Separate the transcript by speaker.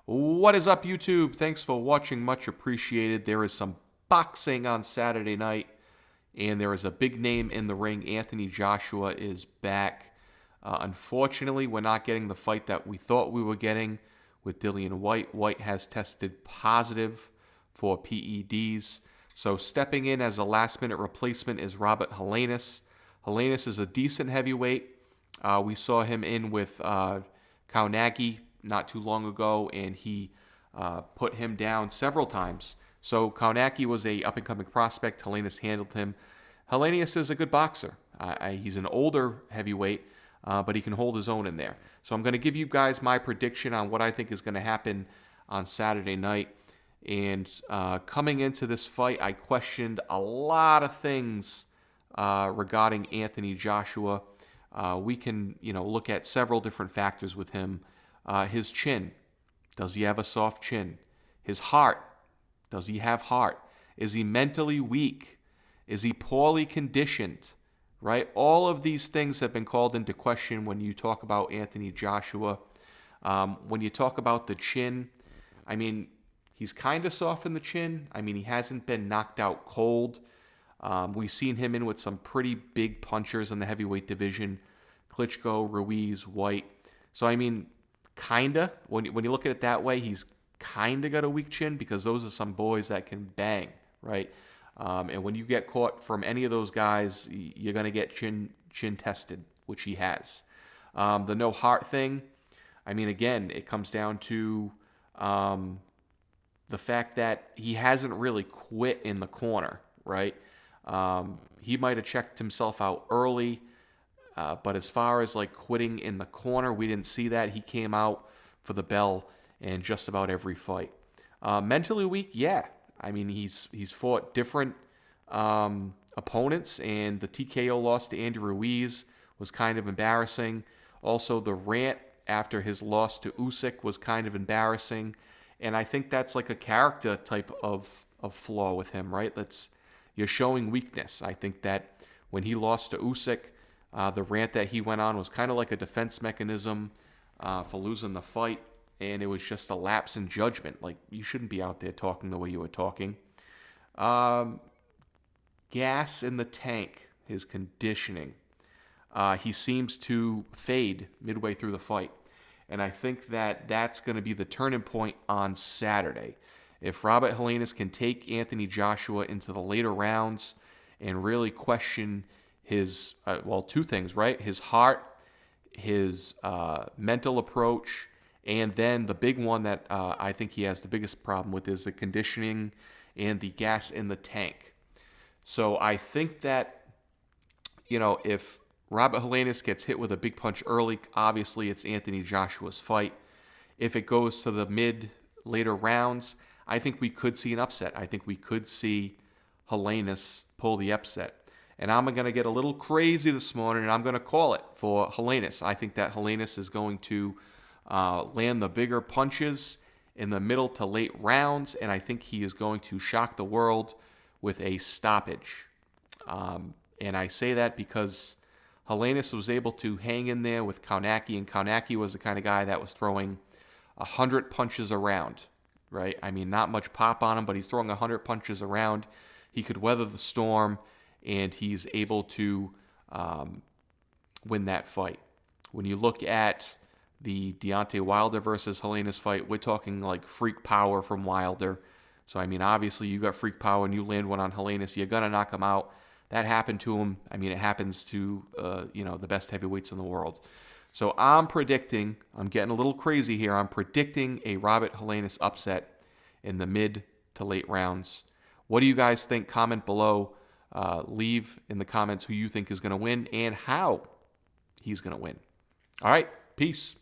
Speaker 1: What is up, YouTube? Thanks for watching. Much appreciated. There is some boxing on Saturday night, and there is a big name in the ring. Anthony Joshua is back. Unfortunately, we're not getting the fight that we thought we were getting with Dillian White. White has tested positive for PEDs. So stepping in as a last-minute replacement is Robert Helenius. Helenius is a decent heavyweight. We saw him in with Kaunagi not too long ago, and he put him down several times. So Kaunagi was a up-and-coming prospect. Helenius handled him. Helenius is a good boxer. He's an older heavyweight, but he can hold his own in there. So I'm going to give you guys my prediction on what I think is going to happen on Saturday night. And coming into this fight, I questioned a lot of things regarding Anthony Joshua. We can, look at several different factors with him. His chin. Does he have a soft chin? His heart. Does he have heart? Is he mentally weak? Is he poorly conditioned? Right? All of these things have been called into question when you talk about Anthony Joshua. When you talk about the chin, he's kind of soft in the chin. He hasn't been knocked out cold. We've seen him in with some pretty big punchers in the heavyweight division. Klitschko, Ruiz, White. So, kinda. When you look at it that way, he's kinda got a weak chin because those are some boys that can bang, right? And when you get caught from any of those guys, you're gonna get chin tested, which he has. The no heart thing. Again, it comes down to the fact that he hasn't really quit in the corner, right? He might have checked himself out early. But as far as quitting in the corner, we didn't see that. He came out for the bell in just about every fight. Mentally weak, yeah. He's fought different opponents, and the TKO loss to Andy Ruiz was kind of embarrassing. Also, the rant after his loss to Usyk was kind of embarrassing, and I think that's like a character type of flaw with him, right? You're showing weakness. I think that when he lost to Usyk, the rant that he went on was kind of like a defense mechanism for losing the fight, and it was just a lapse in judgment. You shouldn't be out there talking the way you were talking. Gas in the tank, his conditioning. He seems to fade midway through the fight, and I think that that's going to be the turning point on Saturday. If Robert Helenius can take Anthony Joshua into the later rounds and really question his, two things, right? His heart, his mental approach, and then the big one that I think he has the biggest problem with is the conditioning and the gas in the tank. So I think that, if Robert Helenius gets hit with a big punch early, obviously it's Anthony Joshua's fight. If it goes to the later rounds, I think we could see an upset. I think we could see Helenius pull the upset. And I'm going to get a little crazy this morning, and I'm going to call it for Helenius. I think that Helenius is going to land the bigger punches in the middle to late rounds, and I think he is going to shock the world with a stoppage. And I say that because Helenius was able to hang in there with Kaunagi, and Kaunagi was the kind of guy that was throwing 100 punches around, right? Not much pop on him, but he's throwing 100 punches around. He could weather the storm, and he's able to win that fight. When you look at the Deontay Wilder versus Helenius fight, we're talking freak power from Wilder. So, obviously you got freak power and you land one on Helenius, you're going to knock him out. That happened to him. It happens to, the best heavyweights in the world. So I'm getting a little crazy here, I'm predicting a Robert Helenius upset in the mid to late rounds. What do you guys think? Comment below. Leave in the comments who you think is going to win and how he's going to win. All right, peace.